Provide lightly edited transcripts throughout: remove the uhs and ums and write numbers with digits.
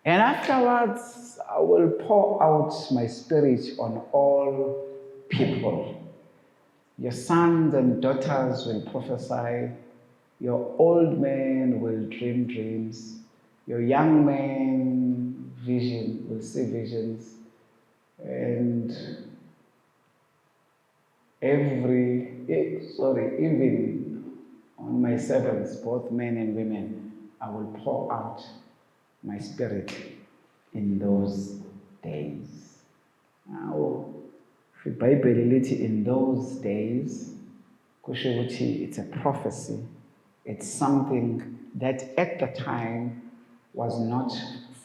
And afterwards, I will pour out my spirit on all people. Your sons and daughters will prophesy. Your old men will dream dreams. Your young men will see visions. And even on my servants, both men and women, I will pour out my spirit in those days. Now, if Bible in those days, it's a prophecy. It's something that at the time was not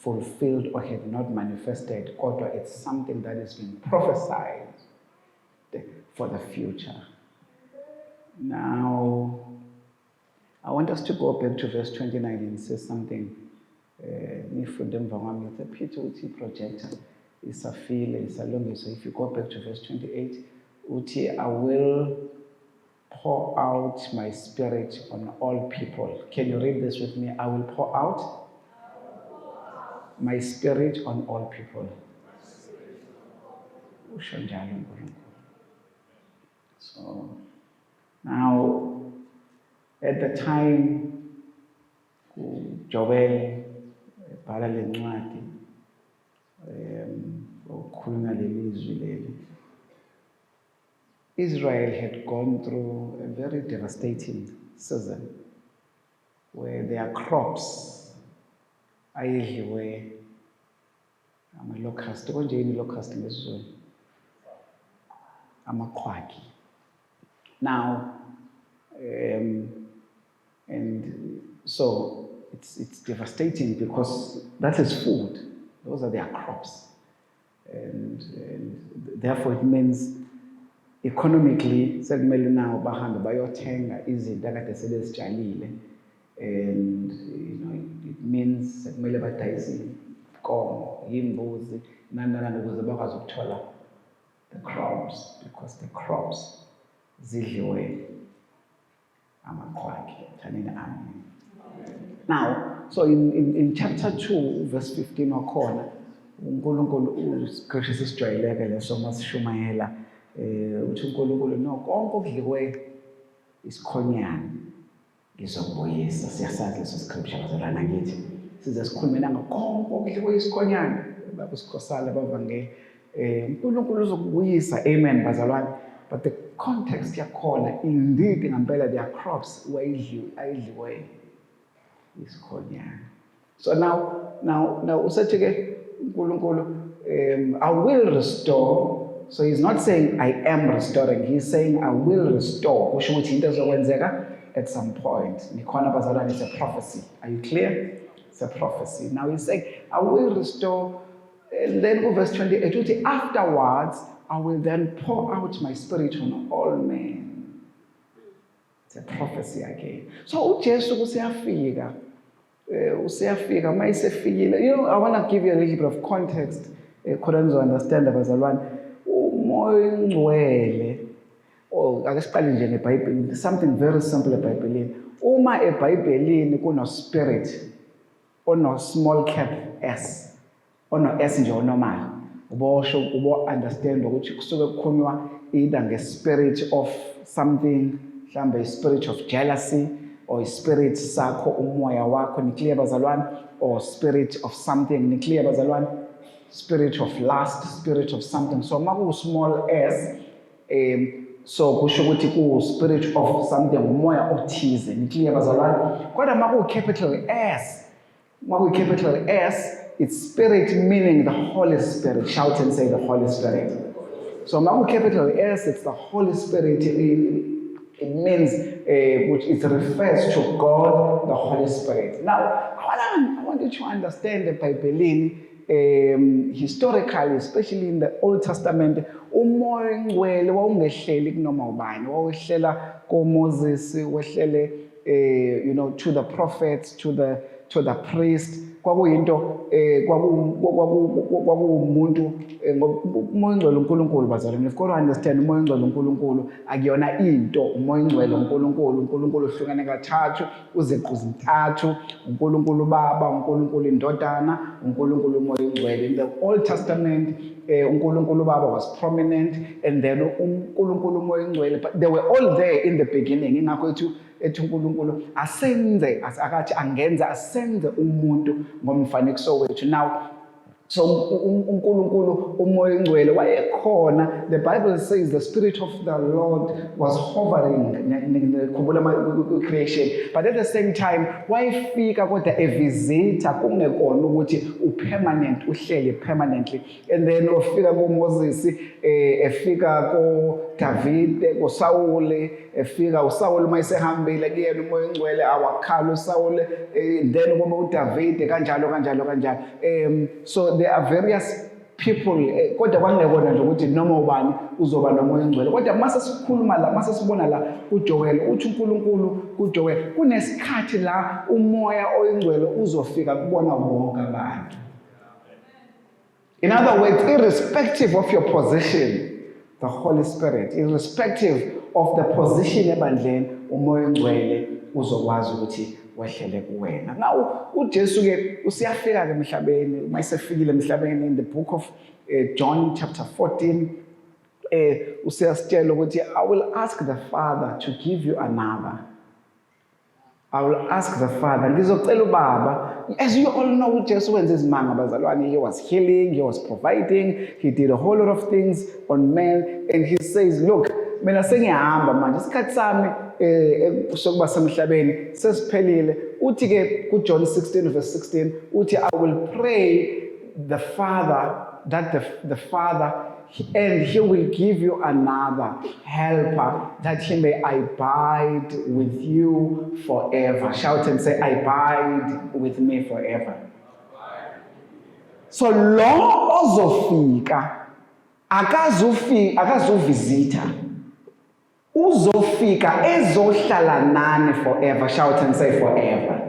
fulfilled or had not manifested. It's something that is being prophesied for the future. Now, I want us to go back to verse 29 and say something. It's a pity projector. It's a feel, it's a long. So if you go back to verse 28, Uti, I will pour out my spirit on all people. Can you read this with me? I will pour out my spirit on all people. So now, at the time, Joel, Israel had gone through a very devastating season where their crops were locust. Now, and so it's devastating because that is food. Those are their crops. And therefore it means economically, sekumele now bahambe bayothenga izinto akade sebezitshalile, and it means sekumele badayise inkomo, imbuzi, nani ukuze bakwazi ukuthola the crops, because the crops zidliwe amaqwagi. Amen. Now, so in chapter 2, verse 15 wakhona, uNkulunkulu gracious isijwayeleke leso masishumayela uthi uNkulunkulu no konke okudliwe isikhonyana ngizokubuyisa. Siyasazi leso scripture bazalwana ngithi size sikhulume konke okudliwe isikhonyana babusikhosala bavangeli uNkulunkulu uzokubuyisa. Amen bazalwane. But the context yakhona indeed ngempela their crops ayidliwe isikhonyana. So now usathi ke uNkulunkulu I will restore. So he's not saying I am restoring, he's saying I will restore. Kusho ukuthi into ezokwenzeka at some point. Nikhona bazalwane, it's a prophecy. Are you clear? It's a prophecy. Now he's saying I will restore. And then verse 28, afterwards I will then pour out my spirit on all men. It's a prophecy again. So uJesu usiyafika. I want to give you a little bit of context. Couldn't understand abazalwane. Umoya Ngcwele. Ake siqale nje ngeBhayibheli. Something very simple eBhayibhelini. Uma eBhayibhelini kuno spirit ono small cap s, ono s nje onormal, ubo understand ukuthi kusuke kukhulunywa either ngespirit of something, mhlambe ispirit of jealousy, or spirit sakho umoya wakho, ni clear bazalwane, or spirit of something, ni clear bazalwane, spirit of lust, spirit of something. So maku small s, so kusho ukuthi ku spirit of something, umoya othize, ni clear bazalwane. Kodwa maku capital S, it's spirit, meaning the Holy Spirit. Shout and say the Holy Spirit. So maku capital S, it's the Holy Spirit. It means, which it refers to God, the Holy Spirit. Now, I want you to understand the Bible, historically, especially in the Old Testament, umoya Ngcwele wawungehleli kunoma ubani, wawehlela koMoses, wehlele to the prophets, to the priest, kwakuyinto kwakuwumuntu umoya ongcwele uNkulunkulu bazalwane. If kodwa understand umoya ongcwele uNkulunkulu akuyona into. Umoya ongcwele uNkulunkulu uhlukene kathathu, uzequ zintathu: uNkulunkulu uBaba, uNkulunkulu iNdodana, uNkulunkulu umoya ongcwele. In the Old Testament uNkulunkulu uBaba was prominent, and then uNkulunkulu umoya ongcwele, but they were all there in the beginning. Ingakho ethi uNkulunkulu asenze akathi angenza asenze umuntu ngomfanekiso wethu. Now so uNkulunkulu umoya ongcwele wayekhona. The Bible says the Spirit of the Lord was hovering creation, but at the same time wayefika kodwa evisita kungekona ukuthi upermanent uhleli permanently. And then ufika kuMoses, efika kuDavid, kuSawule, efika uSawule mayesehambile kuyena umoya ongcwele awakhala uSawule, then kuma uDavid kanjalo. So there are various people, kodwa kwangekona nje ukuthi noma ubani uzoba nomoya ongcwele. Kodwa mase sikhuluma la, mase sibona la kuJoel, uthi uNkulunkulu kuJoel kunesikhathi la umoya oyingcwele uzofika kubona bonke abantu. In other words, irrespective of your position, the Holy Spirit, irrespective of the position ebandleni, umoya ongcwele uzokwazi ukuthi wehlele kuwena. Now uJesu ke usiyafika ke emhlabeni, mayisefikile emhlabeni in the book of John chapter 14, usiyasitshela ukuthi I will ask the Father to give you another. I will ask the Father, ngizocela uBaba. As you all know, uJesu wenza izimanga bazalwane. He was healing, he was providing, he did a whole lot of things on men, and he says, look, mina sengiyahamba manje, isikhathi sami sokuba semhlabeni sesiphelile. Uthi ke kuJohn 16 verse 16 uthi, I will pray the Father, that the Father, and he will give you another helper, that he may abide with you forever. Shout and say, abide with me forever. So lo ozofika akazuvisita, uzofika ezohlala nani forever. Shout and say forever.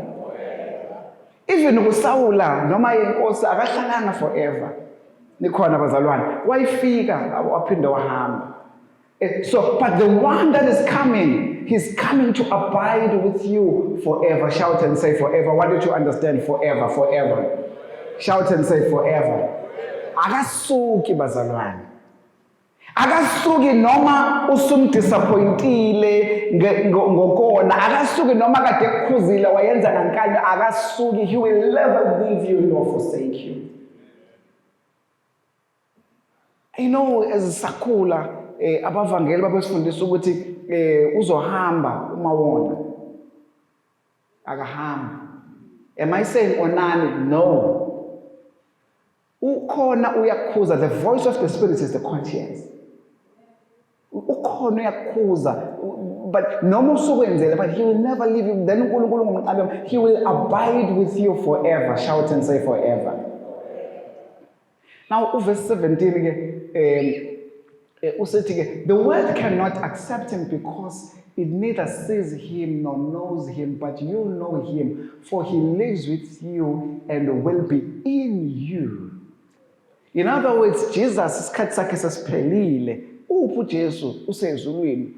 Even kuSawula noma inkosi akahlalanga forever. Nikhona bazalwane, wayifika waphinde wahamba. So but the one that is coming, he's coming to abide with you forever. Shout and say forever. Why don't you understand forever? Shout and say forever. Akasuki bazalwane, akasuki noma usumdisappointile ngokona, akasuki noma kade kukhuzile wayenza nankani, akasuki. He will never leave you nor forsake you. You know, as sakhula abavangeli babesifundisa ukuthi uzohamba uma wona akahamba. Am I saying onani? No. Ukhona uyakhuza. The voice of the Spirit is the conscience. Ukhona uyakhuza, but noma usukwenzela, but he will never leave you. Then uNkulunkulu ngomqabelo, he will abide with you forever. Shout and say forever. Now verse 17 ke the world cannot accept him because it neither sees him nor knows him, but you know him, for he lives with you and will be in you. In other words, Jesus isikhathi sakhe sesiphelile. Uphi uJesu usezulwini.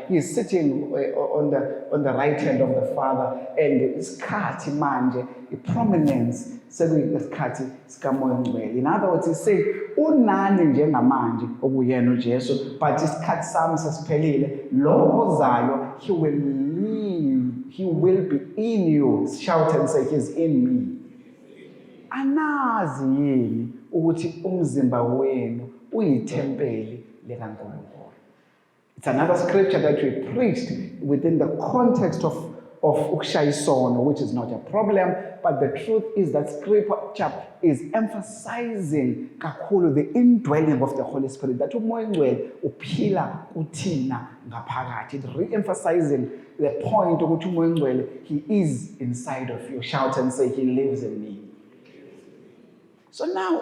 He is sitting on the right hand of the Father, and isikhathi manje iprominence sekuyisikhathi sikamoya ongcwele. In other words, he said unani njengamanje okuyena uJesu, but isikhathi sami sesiphelile, lo ozayo he will live, he will be in you. Shout and say, he's in me. Anazi yini ukuthi umzimba wenu uyithempeli likaNkulunkulu? It's another scripture that we preached within the context of ukushayisono, which is not a problem, but the truth is that scripture is emphasizing kakhulu the indwelling of the Holy Spirit, that umoya ongcwele uphila kuthina ngaphakathi. It re-emphasizing the point ukuthi umoya ongcwele, he is inside of you. Shout and say, he lives in me. So now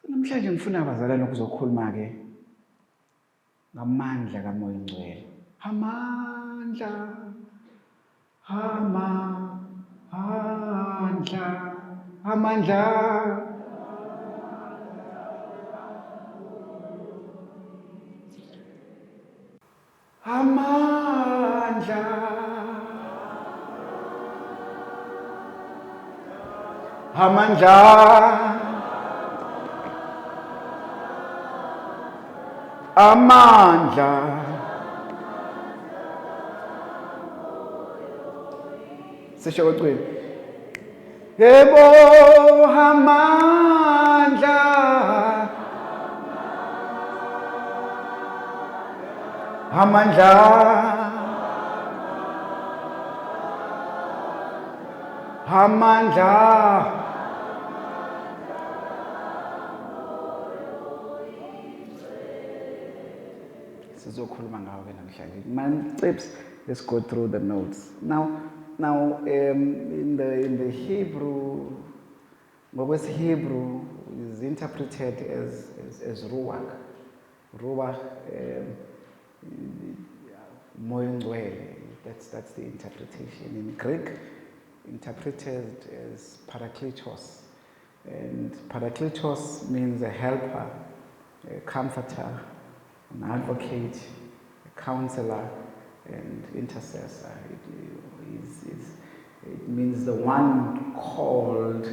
namhlanje ngifuna abazalwane ukuzokhuluma ke ngamandla kamoya ongcwele. Amandla Amandla, amandla. Amandla. Amandla. Amandla. Sisho kwecwini. Yebo amandla. Amandla. Amandla. Sizokhuluma ngawo ke namhlanje. Man-Cips, let's go through the notes. Now, in the Hebrew, Hebrew is interpreted as ruach. Ruach, moya ngcwele. That's the interpretation. In Greek, interpreted as parakletos, and parakletos means a helper, a comforter, an advocate, a counselor, and intercessor. It means the one called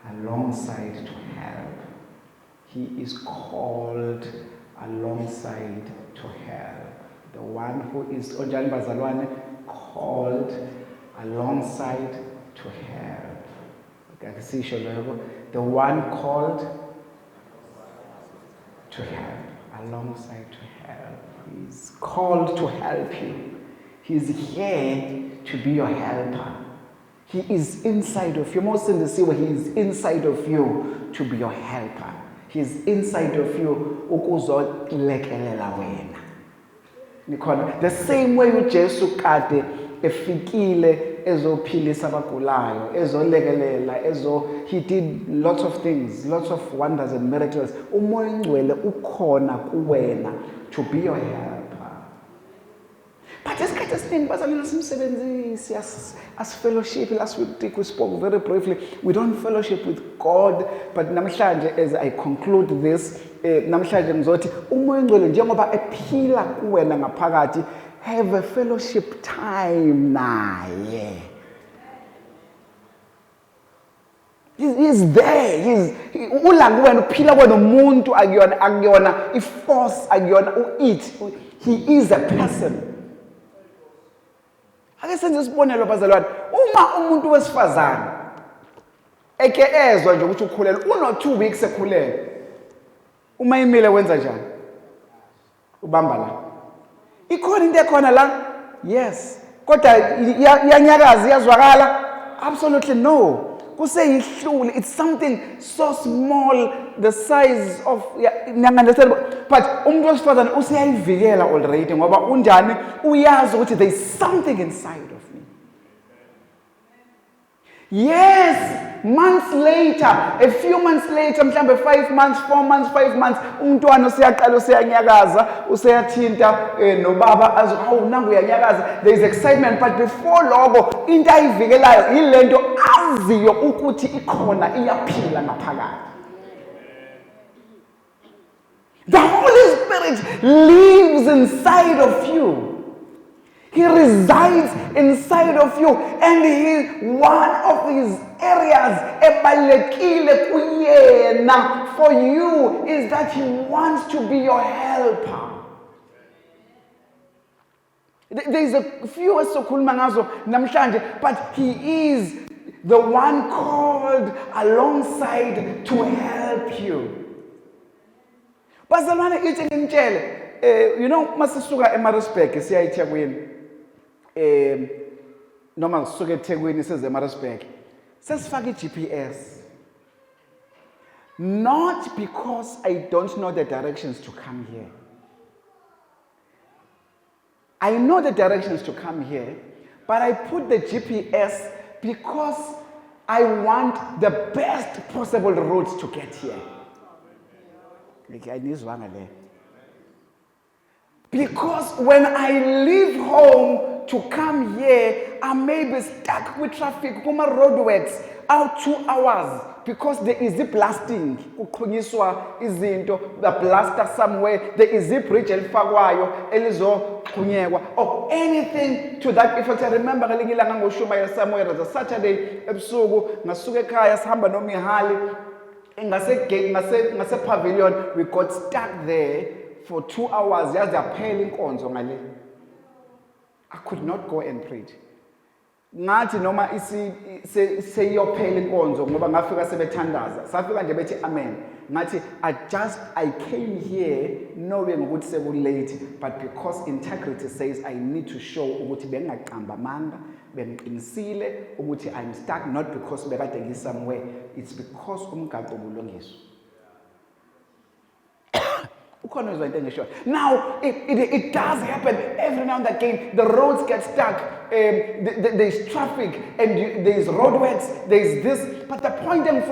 alongside to help. He is called alongside to help. The one who is Onjani Bazalwane called alongside to help. The one called to help, alongside to help. He's called to help you. He's here to be your helper. He is inside of you. Most in the sea where he is inside of you to be your helper. He is inside of you ukuzolekelela wena. The same way uJesu kade efikile ezophilisa abagulayo, ezolekelela, he did lots of things, lots of wonders and miracles. Umoya Ngcwele ukhona kuwena to be your helper. But isikhathi esiningi bazalwane simsebenzisi as fellowship. Last week we spoke very briefly. We don't fellowship with God, but namhlanje as I conclude this, namhlanje ngizothi umoya Ngcwele njengoba ephila kuwena ngaphakathi, have a fellowship time naye. He's there. Ula kuwena uphila kuwena umuntu akuyona iforce akuyona uit. He is a person. Ake senze isibonelo bazalwane. Uma umuntu wesifazane eke ezwa nje ukuthi ukhulelwe, uno 2 weeks ekhulelwe. Uma imile wenza njani? Ubamba la. Ikhona into ekhona la? Yes. Kodwa yanyakaza iyazwakala? Absolutely no. It's something so small, the size of understand, but umuntu wesifazane useyayivikela already ngoba unjani uyazi ukuthi there is something inside of me. Yes, months later, a few months later, mhlambe 5 months, 4 months, 5 months, umntwana useyaqala useyanyakaza, useyathinta nobaba azo hawu nangu uyanyakaza. There is excitement, but before lokho into ayivikelayo ilento aziyo ukuthi ikhona iyaphila ngaphakathi. The Holy Spirit lives inside of you. He resides inside of you, and one of his areas ebalekile kuyena for you is that he wants to be your helper. There is a few esokhuluma ngazo namhlanje, but he is the one called alongside to help you. Bazalwane ithi ngimtshele, masisuka eMaritzburg siya eThekwini. Noma sisuke eThekwini size eMaritzburg, sesifaka iGPS. Not because I don't know the directions to come here. I know the directions to come here, but I put the GPS because I want the best possible route to get here. Because when I leave home to come here, I may be stuck with traffic, kuma roadworks, out 2 hours, because there is a blasting, kuqhunyiswa izinto, the blaster somewhere, there is a bridge elifakwayo, elizoqhunyekwa, or anything to that effect. I remember ngelinye ilanga ngoshumayela somewhere, as a Saturday, ebusuku, ngasuka ekhaya, sihamba noMihali, ngase pavilion, we got stuck there for 2 hours, yaze yaphela inkonzo ngale. I could not go and preach. Ngathi noma seyophela inkonzo ngoba ngafika sebethandaza. Safika nje bethi amen. Ngathi I came here knowing ukuthi sekulate, but because integrity says I need to show ukuthi bengaqamba amanga, bengiqinisile ukuthi I'm stuck, not because bekade ngi somewhere, it's because umgaqo ubulungiswa. Now, it does happen every now and again. The roads get stuck. There's traffic and there's roadworks. There's this. But the point I'm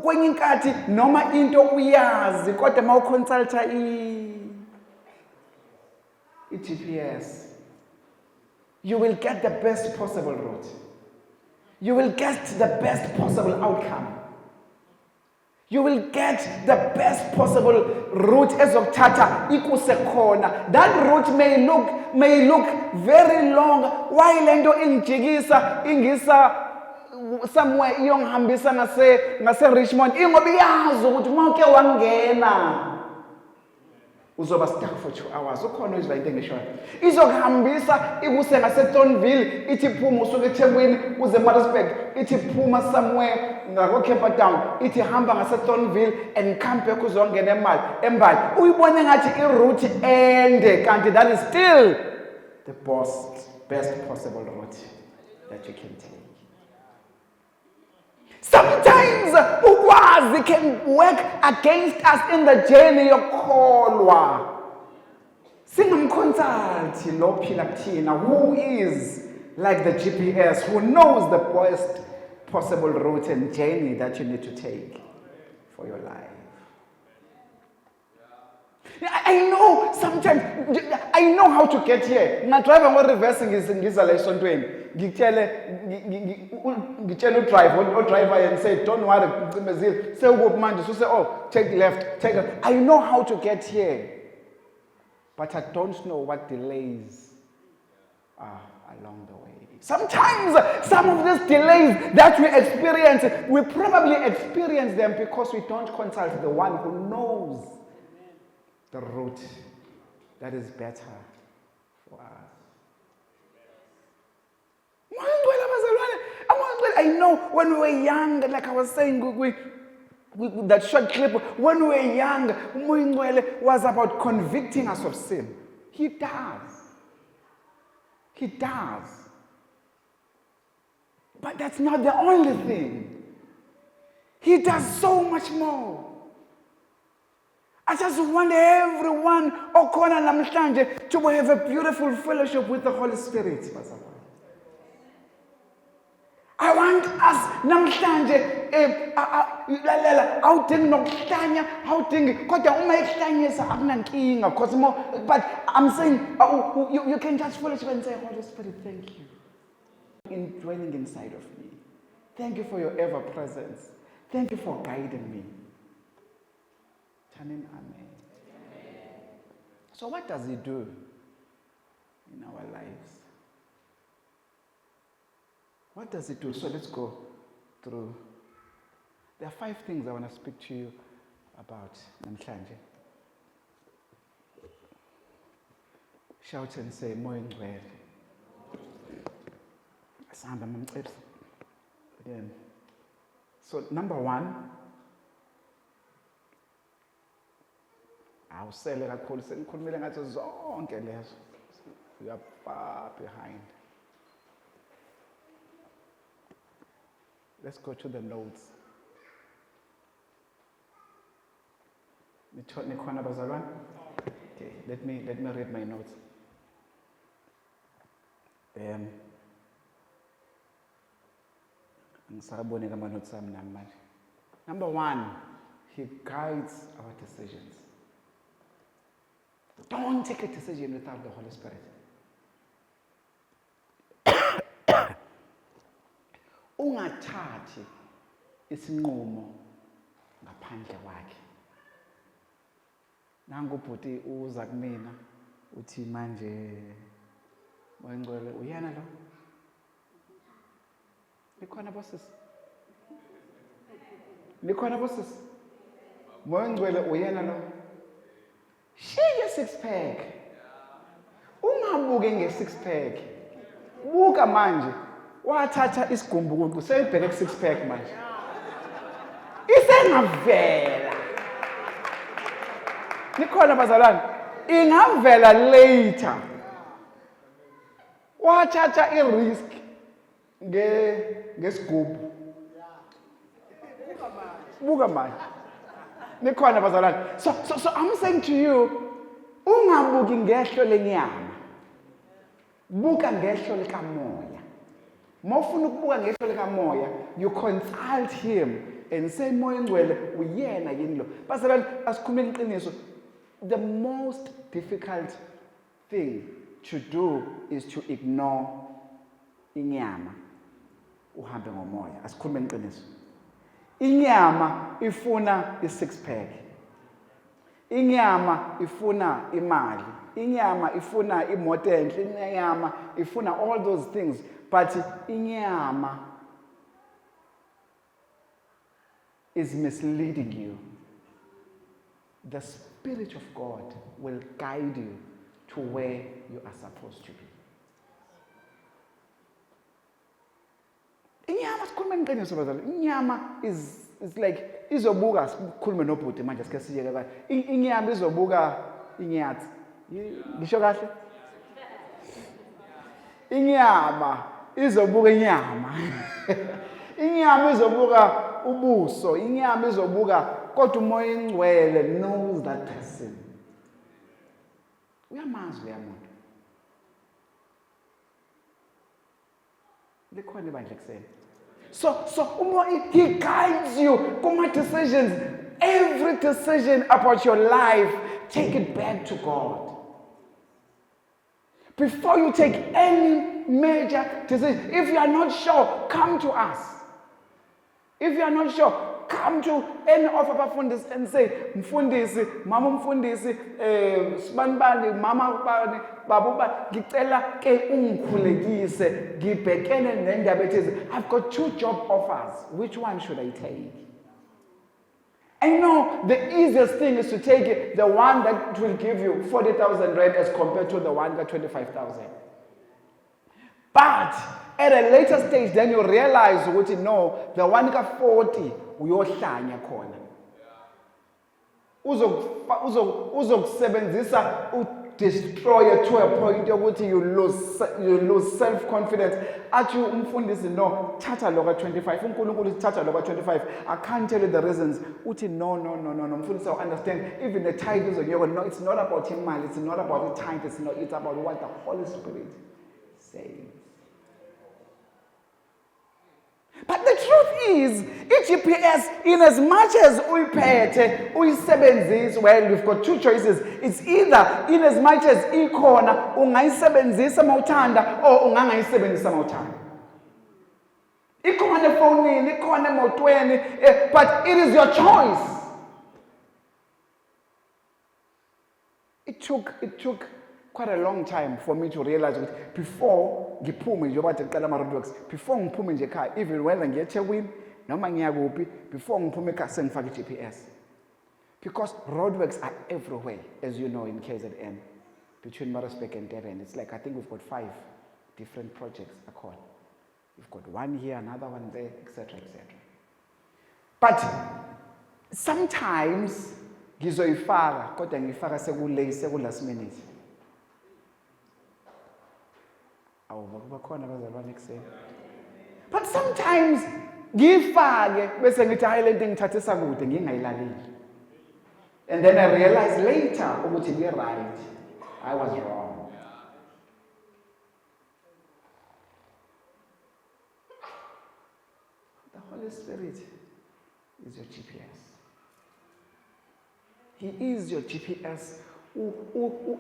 kwenye inkathi noma into uyazi kodwa mawuconsulta i-GPS, you will get the best possible route. You will get the best possible outcome. You will get the best possible route ezokuthatha ikuse khona. That route may look very long. Why lento ingijikisa ingisa somewhere iyongihambisa ngase Richmond, ingoba iyazi ukuthi mawuke wangena uzoba stuck for 2 hours. Ukhona izwa into engishoyo. Izokuhambisa ikuse ngase Thornville, ithi phuma usuke eThekwini uze Maritzburg, ithi phuma somewhere ngako Cape Town, ithi hamba ngase Thornville and come back uzongena embali. Uyibone ngathi iroute ende, kanti that is still the best possible route that you can take. Sometimes ukwazi can work against us in the journey yokukholwa. Singamconsulti lo phila kuthina, who is like the GPS, who knows the best possible route and journey that you need to take for your life. I know sometimes, I know how to get here. Ngidrive ngo-reversing ngiza la esontweni. Ngitshele driver and say, don't worry, ngicimezile. Sewukuphi manje? So say, oh, take left, take left. I know how to get here. But I don't know what delays are along the way. Sometimes some of these delays that we experience, we probably experience them because we don't consult the one who knows the route that is better for us. I know when we were young, like I was saying, with that short clip, when we were young, Moingwele was about convicting us of sin. He does. He does. But that's not the only thing. He does so much more. I just want everyone okhona namhlanje to have a beautiful fellowship with the Holy Spirit. I want us namhlanje awudingi nokuhlanya, awudingi kodwa uma ehlanyisa akunankinga because more, but I'm saying you can just fellowship and say, Holy Spirit, thank you in dwelling inside of me. Thank you for your ever presence. Thank you for guiding me. Amen. So what does he do in our lives? What does it do? So let's go through. There are 5 things I want to speak to you about namhlanje. Shout and say, Moyingwele. Again. So number 1, awusele kakhulu senikhulumile ngathi zonke lezo. You are far behind. Let's go to the notes. Nikhona bazalwane? Okay, let me read my notes. Ngisabone kama notes ami namanje. Number 1, he guides our decisions. Don't take a decision without the Holy Spirit. ungathathi isinqumo ngaphandle kwakhe. Nangu ubhuti uza kumina uthi manje Moyengcwele uyena lo? Likhona bosisi? Likhona bosisi? Moyengcwele uyena lo? Shiya six pack. Ungabuke nge-six pack. Buka manje. Wathatha isigumbuku sebheke ku-six pack manje. Isengavela. Nikhona bazalwane. Ingavela later. Wathatha i-risk ngesigubhu. Buka manje. Nikhona bazalwane. So I'm saying to you, ungabuki ngehlo lenyama. Buka ngehlo likamoya. Mawufuna ukubuka ngehlo likamoya, you consult him and say Moyengcwele uyena yini lo. Bazalwane, asikhulumeni iqiniso. The most difficult thing to do is to ignore inyama uhambe ngomoya. Asikhulumeni iqiniso. Inyama ifuna i-six pack. Inyama ifuna imali. Inyama ifuna imoto enhle. Inyama ifuna all those things. But inyama is misleading you. The Spirit of God will guide you to where you are supposed to be. Inyama sikhuluma ngeqiniso bazalwane. Inyama is like izobuka sikhulume nobhuti manje sike siyeke kahle. Inyama izobuka inyathi. Ngisho kahle? Inyama izobuka inyama. Inyama izobuka ubuso. Inyama izobuka kodwa uMoyengcwele knows that person. Uyamazi uyamuntu. Likhona ibandla kuseni. So he guides you kuma decisions. Every decision about your life, take it back to God. Before you take any major decision, if you are not sure, come to us. If you are not sure, come to any of our fundis and say, Mfundisi, Mama Mfundisi, Sbanbali, Mama Bani, Babuba, ngicela ke ungikhulekise, ngibhekene nendaba ethize. I've got 2 job offers. Which one should I take? I know the easiest thing is to take the one that will give you 40,000 rand as compared to the one that 25,000. But at a later stage, then you realize, no, the one that 40, uyohlanya khona. Uzokusebenzisa destroy to a point yokuthi you lose self-confidence. Athi umfundisi no, thatha lo ka-25. uNkulunkulu thatha lo ka-25. I can't tell you the reasons. Uthi no. Umfundisi will understand. Even the tithe is on your no, it's not about imali, it's not about the tithe, it's about what the Holy Spirit says. But the truth is, i-GPS, in as much as uyiphethe, uyisebenzise, well, we've got 2 choices. It's either in as much as ikhona, ungayisebenzisa mawuthanda, or ungangayisebenzisa mawuthanda. Ikhona efonini, ikhona emotweni, but it is your choice. It took quite a long time for me to realize that before ngiphume nje bathi ngicela ama-roadworks, before ngiphume nje ekhaya, even whether ngiye eThekwini noma ngiya kuphi, before ngiphume ekhaya sengifake i-GPS. Because roadworks are everywhere, as you know, in KZN, between Maritzburg and Durban. It's like, I think we've got 5 different projects across. We've got one here, another one there, etc. But sometimes ngizoyifaka kodwa ngifaka seku-last minute. But sometimes ngifake bese ngithi hayi lento ngithathisa kude ngingayilaleli. And then I realized later ukuthi ngi-right. I was wrong. The Holy Spirit is your GPS. He is your GPS.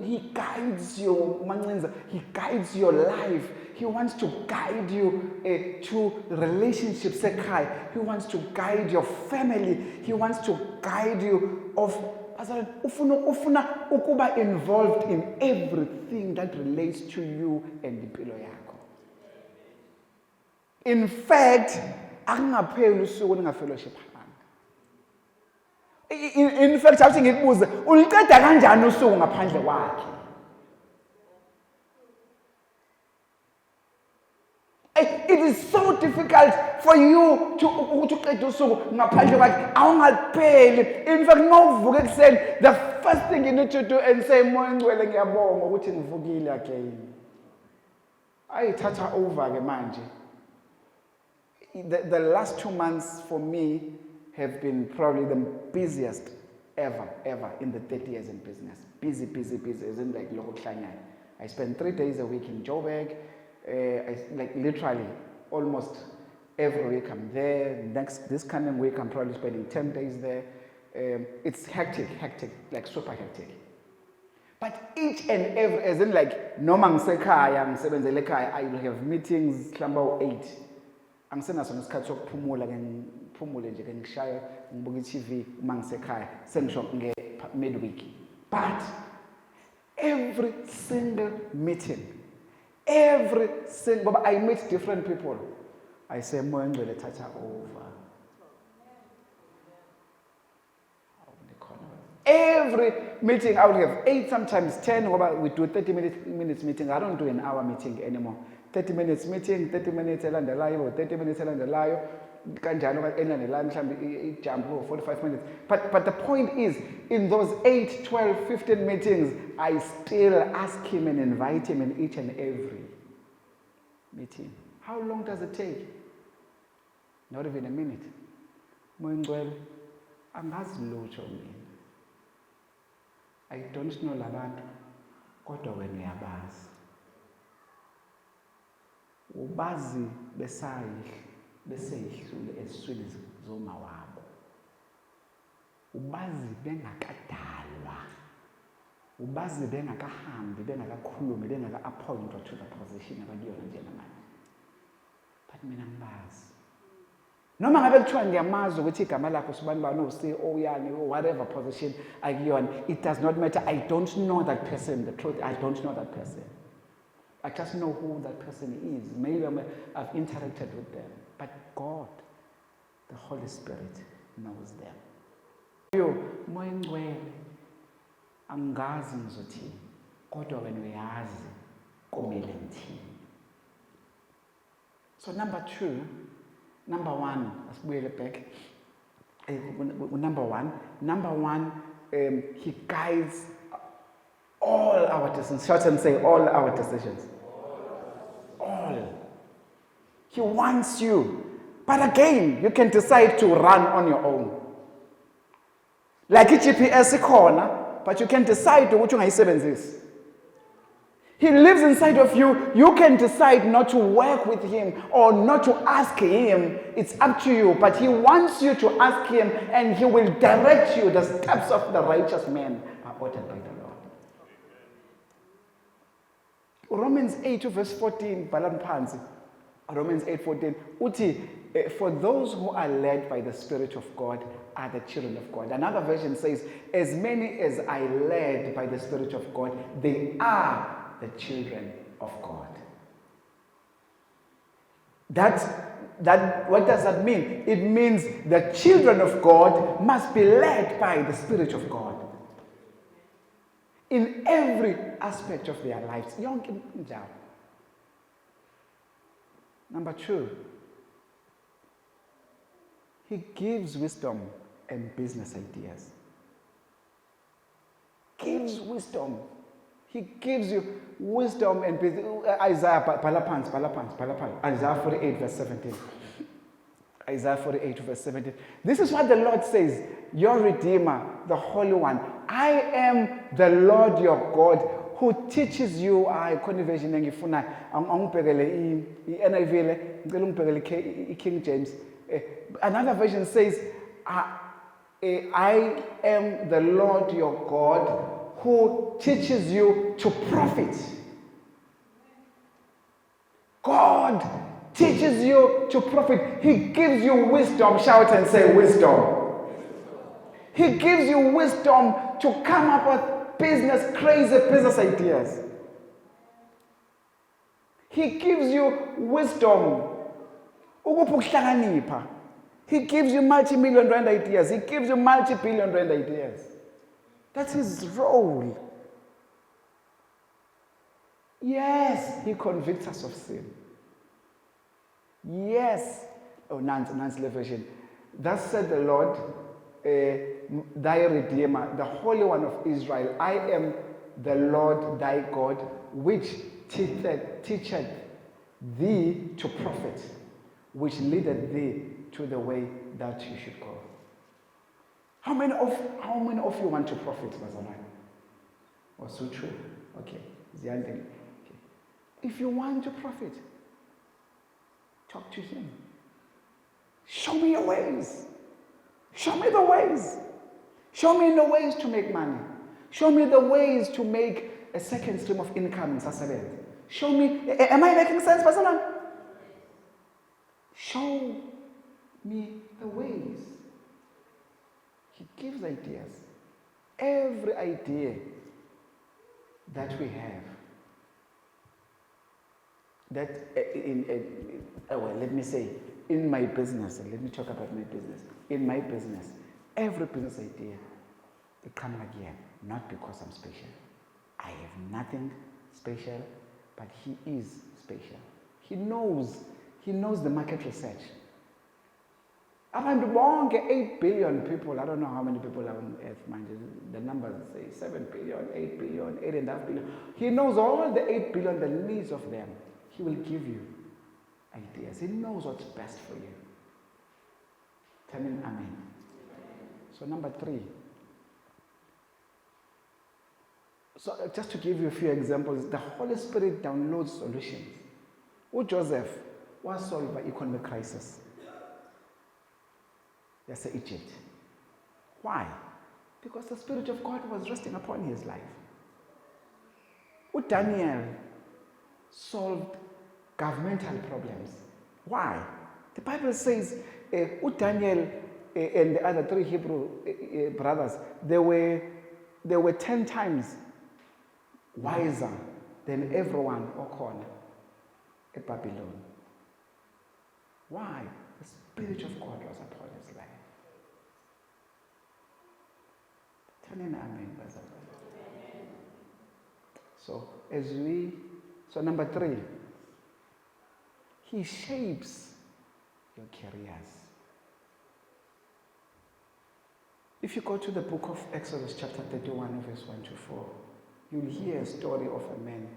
He guides your life. He wants to guide you to relationships ekhaya. He wants to guide your family. He wants to guide you ufuna ukuba involved in everything that relates to you and impilo yakho. In fact, akungapheli usuku ningafellowship. In fact, awuthi ngikubuze, uliqeda kanjani usuku ngaphandle kwakhe? It is so difficult for you to uqeda usuku ngaphandle kwakhe. Awungapheli. In fact, mawuvuka ekuseni, the first thing you need to do and say, Moya Ngcwele ngiyabonga ukuthi ngivukile again. Ayithatha over ke manje. The last 2 months for me have been probably the busiest ever in the 30 years in business. Busy. Isn't like local Klanyai. I spend 3 days a week in Joburg. Like literally almost every week I'm there. This coming week I'm probably spending 10 days there. It's hectic, like super hectic. But each and every, as in like, noma ngisekhaya, ngisebenzele ekhaya, I will have meetings, mhlawumbe 8. Angisenaso nesikhathi sokuphumula ke ngiphumule nje ke ngishaye ngibuka iTV uma ngisekhaya sengisho midweek. But every single meeting, but I meet different people. I say Moya Ngcwele thatha over. Every meeting I would have 8, sometimes 10. We do 30 minutes meeting. I don't do an hour meeting anymore. 30 minutes meeting, 30 minutes elandelayo, or 30 minutes elandelayo. Kanjalo elandelayo mhlambe ijambo 45 minutes. But the point is, in those 8, 12, 15 meetings, I still ask him and invite him in each and every meeting. How long does it take? Not even a minute. Moya Ngcwele, angazi lutho mina. I don't know labantu, kodwa wena uyabazi. Ubazi beseyihlule eziswini zoma wabo. Ubazi bengakadalwa. Ubazi bengakahambi, bengakakhulumi, bengaka-appointwa to the position abakuyona njengamanje. But mina ngibazi. Noma ngabe kuthiwa ngiyamazi ukuthi igama lakho sibani bani CEO yani or whatever position akuyona, it does not matter. I don't know that person. The truth, I don't know that person. I just know who that person is. Maybe I've interacted with them. But God, the Holy Spirit, knows them. Moya Ngcwele, angazi ngizothini, kodwa wena uyazi kumele ngithini. So number one, let's buyele back. Number one, he guides all our decisions. Shout and say, all our decisions. All. He wants you. But again, you can decide to run on your own. Like i-GPS ikhona, but you can decide ukuthi ungayisebenzisi. He lives inside of you. You can decide not to work with him or not to ask him. It's up to you. But he wants you to ask him, and he will direct you. The steps of the righteous man are ordered by the Lord. Romans 8 verse 14, Balan Panzi. Romans 8:14. Uti, for those who are led by the Spirit of God are the children of God. Another version says, as many as are led by the Spirit of God, they are the children of God. What does that mean? It means the children of God must be led by the Spirit of God in every aspect of their lives. Number 2, he gives wisdom and business ideas. Gives wisdom. He gives you wisdom and business. Isaiah, Palapans. Isaiah 48 verse 17. Isaiah 48 verse 17. This is what the Lord says, your Redeemer, the Holy One. I am the Lord your God who teaches you. Conversion ngifuna angibhekele iNIV ngicela ungibhekele iKing James. Another version says, I am the Lord your God who teaches you to profit. God teaches you to profit. He gives you wisdom. Shout and say wisdom. He gives you wisdom to come up with crazy business ideas. He gives you wisdom. He gives you multi-million rand ideas. He gives you multi-billion rand ideas. That's his role. Yes, he convicts us of sin. Yes. Oh, Nancy version. Thus said the Lord, thy Redeemer, the Holy One of Israel. I am the Lord thy God, which teacheth thee to profit, which leadeth thee to the way that you should go. How many of you want to profit, Bazalwane? Oh, so true. Okay. Okay. If you want to profit, talk to him. Show me your ways. Show me the ways. Show me the ways to make money. Show me the ways to make a second stream of income in Sasabet. Show me. Am I making sense, Bazalwane? Show me the ways. He gives ideas. Every idea that we have, that let me say, in my business, let me talk about my business. In my business, every business idea, it comes again, not because I'm special. I have nothing special, but he is special. He knows the market research. Abantu bonke 8 billion people, I don't know how many people are on earth, mind you, the numbers say 7 billion, 8 billion, 8.5 billion. He knows all the 8 billion, the needs of them. He will give you ideas. He knows what's best for you. Tell me amen. So number 3. So just to give you a few examples, the Holy Spirit downloads solutions. Joseph was solved by economic crisis. Yes, Egypt. Why? Because the Spirit of God was resting upon his life. Daniel solved governmental problems. Why? The Bible says Daniel and the other 3 Hebrew brothers, they were 10 times wiser than everyone at Babylon. Why? The Spirit of God was upon his life. Tell him amen, brother. So number 3, he shapes your careers. If you go to the book of Exodus chapter 31 verse 1 to 4, you'll hear a story of a man.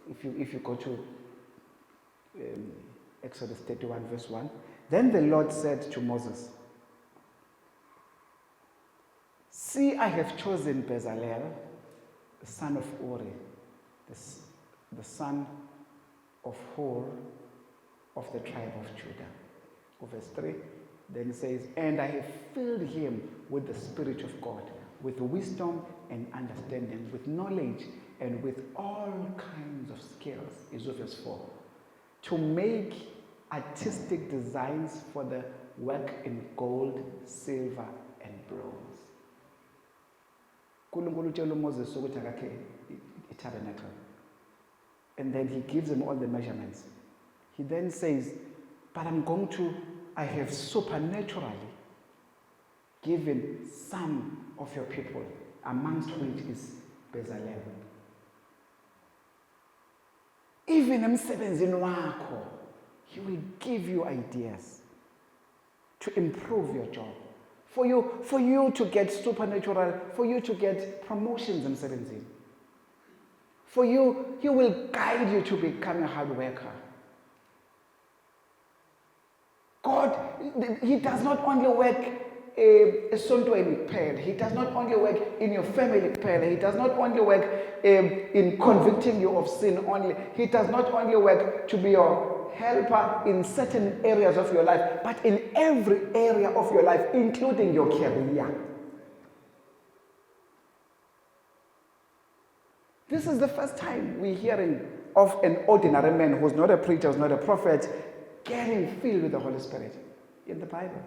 If you go to Exodus 31 verse 1, then the Lord said to Moses, see, I have chosen Bezalel, the son of Uri, the son of Hur, of the tribe of Judah. Verse 3, then it says, and I have filled him with the Spirit of God, with wisdom and understanding, with knowledge and with all kinds of skills, is verse 4, to make artistic designs for the work in gold, silver, and bronze. And then he gives him all the measurements. He then says, but I have supernaturally given some of your people, amongst which is Bezalel. Even emsebenzini wakho, he will give you ideas to improve your job. For you to get supernatural, for you to get promotions emsebenzini. For you, he will guide you to become a hard worker. God, he does not only work he does not only work in your family, he does not only work in convicting you of sin only. He does not only work to be your helper in certain areas of your life, but in every area of your life, including your career. This is the first time we're hearing of an ordinary man who's not a preacher, who's not a prophet, getting filled with the Holy Spirit in the Bible.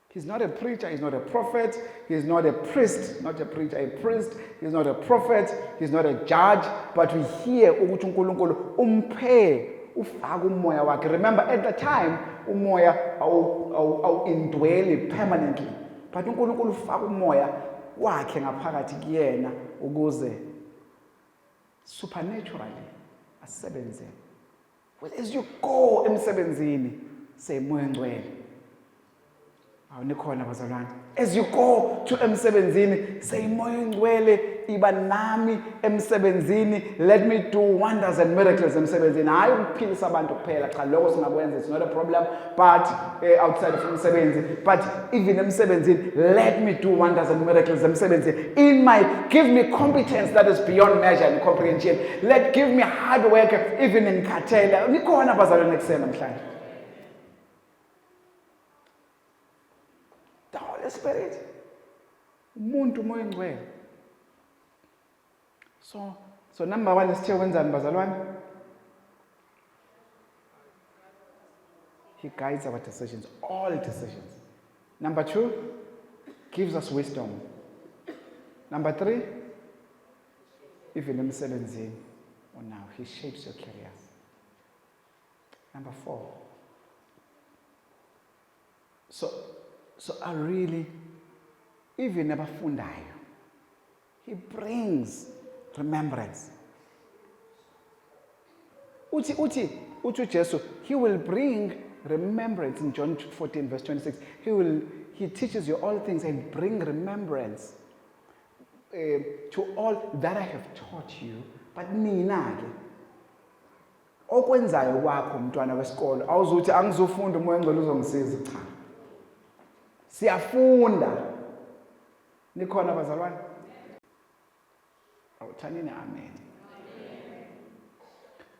He's not a preacher, he's not a prophet, he's not a priest, not a preacher, a priest, he's not a prophet, he's not a judge, but we hear ukuthi uNkulunkulu umphe ufaka umoya wakhe. Remember, at the time, umoya awindweli permanently, but uNkulunkulu ufaka umoya wakhe ngaphakathi kuyena ukuze supernaturally asebenze. Well, as you go emsebenzini, say moya ngcwele. As you go to emsebenzini, say moya ngcwele iba nami emsebenzini, let me do wonders and miracles emsebenzini. Hayi ukuphilisa abantu kuphela, cha lokho singakwenza, it's not a problem, but outside of emsebenzi, but even emsebenzini, let me do wonders and miracles emsebenzini. Give me competence that is beyond measure and comprehension. Give me hard work even in khathela. Nikhona bazalwane kusena namhlanje. Spirit, umuntu moya ngcwele. So number 1 isithe wenzani bazalwane? He guides our decisions, all decisions. Number 2, gives us wisdom. Number 3, even emsebenzini or now, he shapes your careers. Number 4, so I really, even abafundayo, he brings remembrance. Uthi Jesu, he will bring remembrance in John 14 verse 26. He teaches you all things and bring remembrance to all that I have taught you. But nina ke okwenzayo kwakho mntwana wesikole awuzuthi angizofunda umoya ngcwele uzongisiza cha. Siyafunda. Nikhona bazalwane? Awuthanini amen.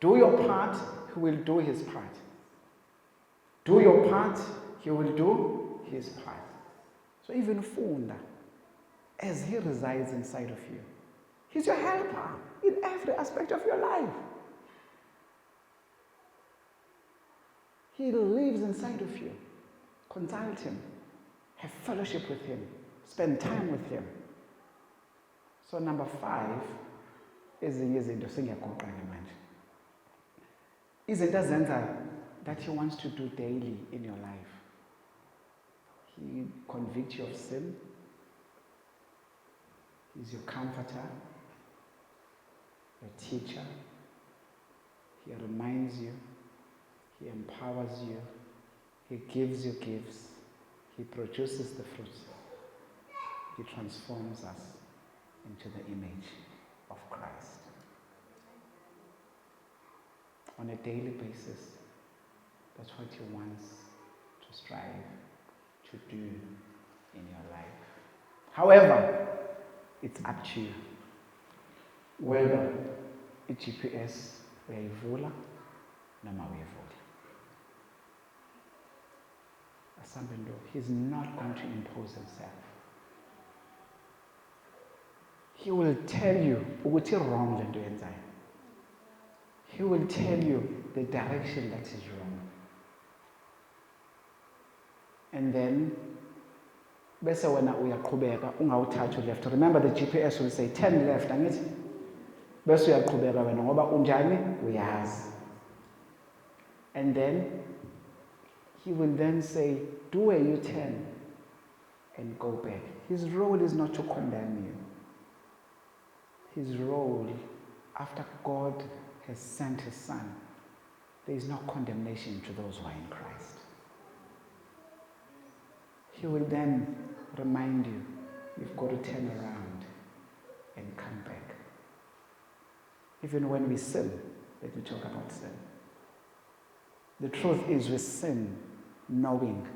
Do your part, he will do his part. Do your part, he will do his part. So even funda, as he resides inside of you, he's your helper in every aspect of your life. He lives inside of you. Consult him. Have fellowship with him. Spend time with him. So number 5, ezinye izinto sengiyagoqana manje. Izinto azenza that he wants to do daily in your life. He convicts you of sin. He's your comforter, your teacher. He reminds you. He empowers you. He gives you gifts. He produces the fruits. He transforms us into the image of Christ. On a daily basis, that's what he wants to strive to do in your life. However, it's up to you whether a GPS uyayivula noma uyivula. He's not going to impose himself. He will tell you ukuthi wrong lento yenzayo. He will tell you the direction that is wrong. And then bese wena uyaqhubeka ungawuthatha left. Remember the GPS will say 10 left, angithi? Bese uyaqhubeka wena ngoba unjani uyazi. And then he will then say, do a U-turn and go back. His role is not to condemn you. His role, after God has sent his son, there is no condemnation to those who are in Christ. He will then remind you, you've got to turn around and come back. Even when we sin, let me talk about sin. The truth is we sin knowing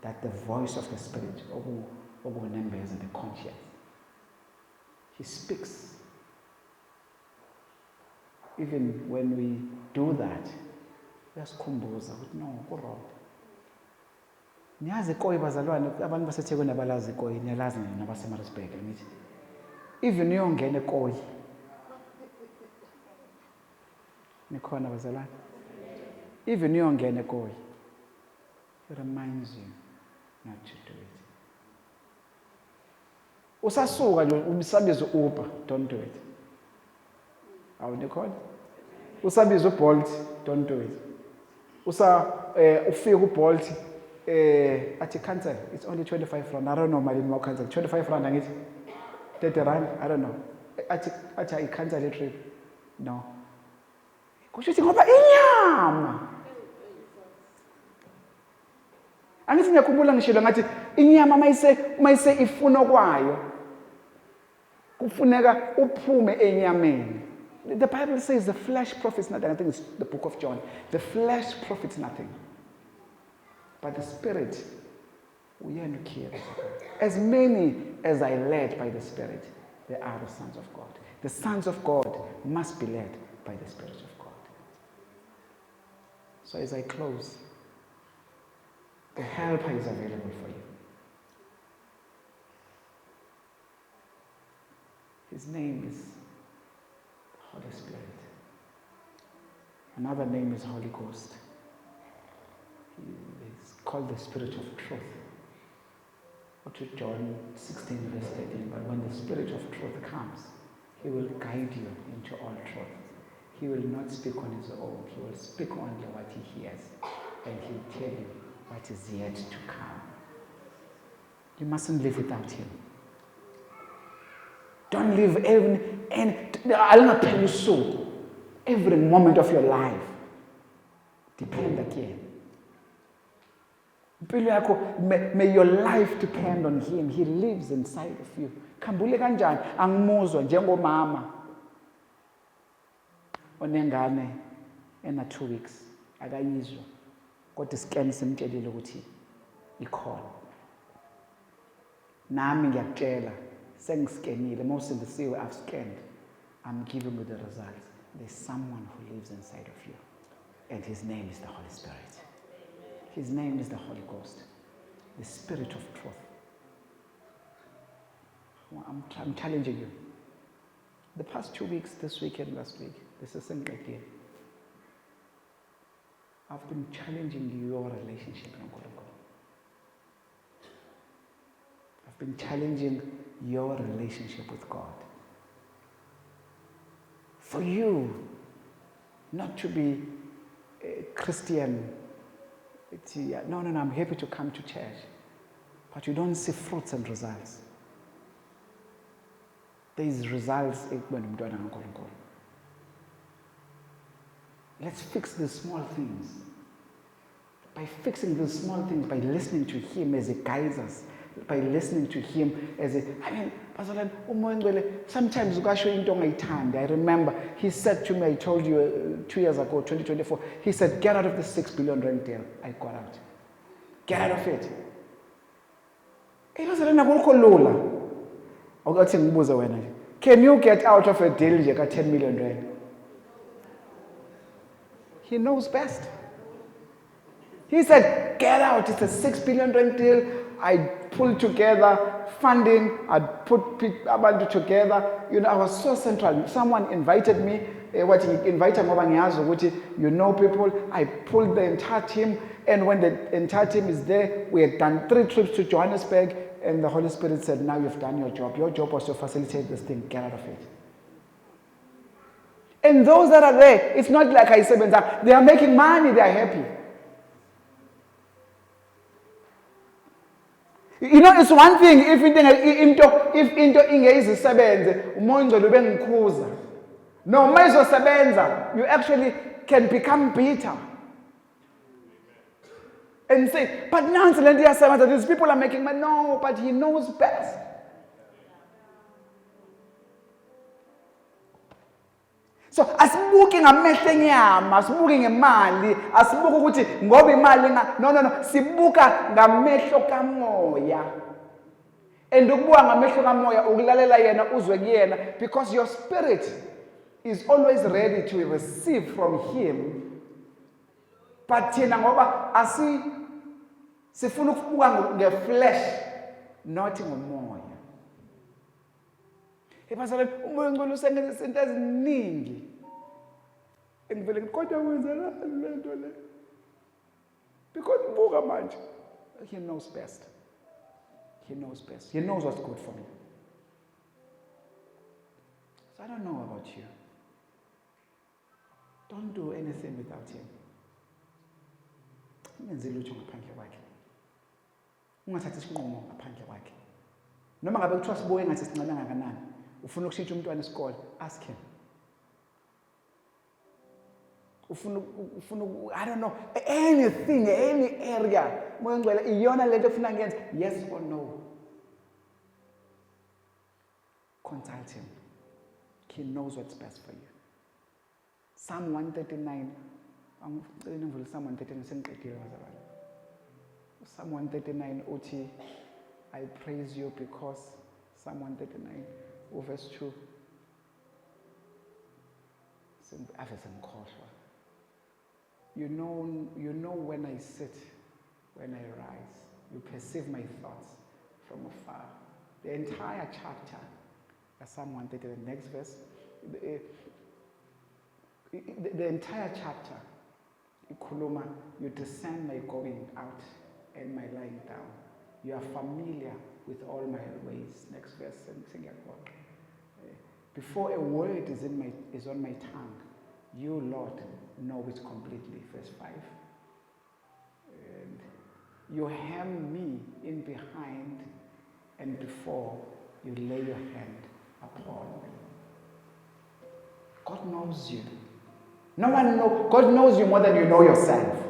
that the voice of the Spirit, members in the conscience, he speaks. Even when we do that, uyasikhumbuza ukuthi no, kurong. Niyazi ikoyi bazalwane, abantu baseThekwini abalazi ikoyi, niyalazi nabasemaRitzburg ngithi. Even uyongena ikoyi, Nikhona bazalwane. Even uyongena kuyo, it reminds you not to do it. Usasuka nje ubisabiza Uber, don't do it. Awunikhona? Usabiza uBolt, don't do it. Ufika uBolt athi cancel, it's only 25 rand. I don't know malini ma cancel. 25 rand angithi? 30 rand, I don't know. Athi I cancel the trip. No. Kusho ukuthi ngoba inyama. Angithi ngiyakhumbula ngishilo ngathi inyama mayise ifuna kwayo kufuneka uphume enyameni. The Bible says the flesh profits nothing. I think it's the book of John. The flesh profits nothing. But the spirit, as many as are led by the spirit, they are the sons of God. The sons of God must be led by the Spirit of God. So as I close, the helper is available for you. His name is Holy Spirit. Another name is Holy Ghost. He's called the Spirit of Truth. Go to John 16 verse 13. But when the Spirit of Truth comes, He will guide you into all truth. He will not speak on His own. He will speak only what He hears. And He'll tell you what is yet to come. You mustn't live without Him. Don't live I'll tell you so. Every moment of your life depend again. May your life depend on Him. He lives inside of you. Kambule kanjani angimuzwa njengomama onengane ena 2 weeks akayizwa kodwa iscan simtshelile ukuthi ikhona. Nami ngiyakutshela sengiskenile mawusindisiwe I've scanned. I'm giving you the results. There's someone who lives inside of you and His name is the Holy Spirit. His name is the Holy Ghost, the Spirit of truth. I'm challenging you. The past 2 weeks, this weekend, last week, this is something again. I've been challenging your relationship with God. I've been challenging your relationship with God. For you not to be a Christian, no, I'm happy to come to church, but you don't see fruits and results. There is results. Let's fix the small things. By fixing the small things, by listening to Him as He guides us, by listening to Him as sometimes I remember He said to me, I told you 2 years ago, 2024, He said, get out of the 6 billion rand deal. I got out. Get out of it. Can you get out of a deal you got 10 million rand? He knows best. He said, get out. It's a 6 billion rand deal. I pulled together funding. I put people together. I was so central. Someone invited me. You know people. I pulled the entire team. And when the entire team is there, we had done 3 trips to Johannesburg. And the Holy Spirit said, now you've done your job. Your job was to facilitate this thing. Get out of it. And those that are there, it's not like I said, they are making money. They are happy. It's one thing if into ingeyizisebenze umonzo lube ngikhuza. No, mayizosebenza, you actually can become bitter. And say, but now these people are making money. No, but He knows best. So asibuki ngamehlo enyama, asibuki ngemali, asibuki ukuthi ngoba imali no, sibuka ngamehlo kamoya. And ukubuka ngamehlo kamoya ukulalela yena uzwe kuyena because your spirit is always ready to receive from Him. But thina ngoba sifuna ukubuka ngeflesh not ngomoya. Pastor, umoya ngicela usengene izinto eziningi. sengivele kodwa wenzelani le nto le? Because buka manje, he knows best. He knows best. He knows what's good for me. So I don't know about you. Don't do anything without him. Ungenzi lutho ngaphandle kwakhe. Ungathathi isinqumo ngaphandle kwakhe. Noma ngabe kuthiwa sibuye ngathi sincane kangakanani, ufuna ukushintsha umntwana esikole, ask him. Ufuna I don't know, anything, any area. Moya ngcwele iyona lento ofuna ngenza, yes or no. Consult him. He knows what's best for you. Psalm 139. Psalm 139 Psalm 139 uthi, I praise you because Psalm 139 verse 2. You know when I sit, when I rise, you perceive my thoughts from afar. The entire chapter, Psalm 139, the next verse, the entire chapter, you discern my going out and my lying down. You are familiar with all my ways. Next verse, before a word is on my tongue, you, Lord, know it completely. Verse 5. And you hem me in behind and before, you lay your hand upon me. God knows you. No one knows. God knows you more than you know yourself.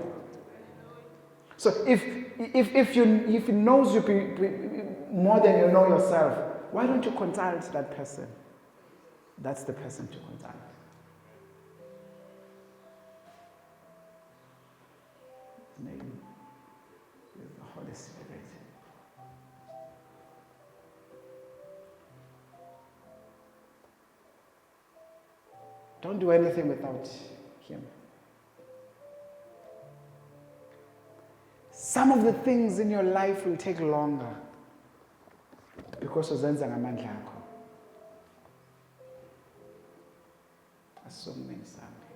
So if He knows you more than you know yourself, why don't you consult that person? That's the person to consult. His name is the Holy Spirit. Don't do anything without Him. Some of the things in your life will take longer because uzenza ngamandla akho. Asumne sami.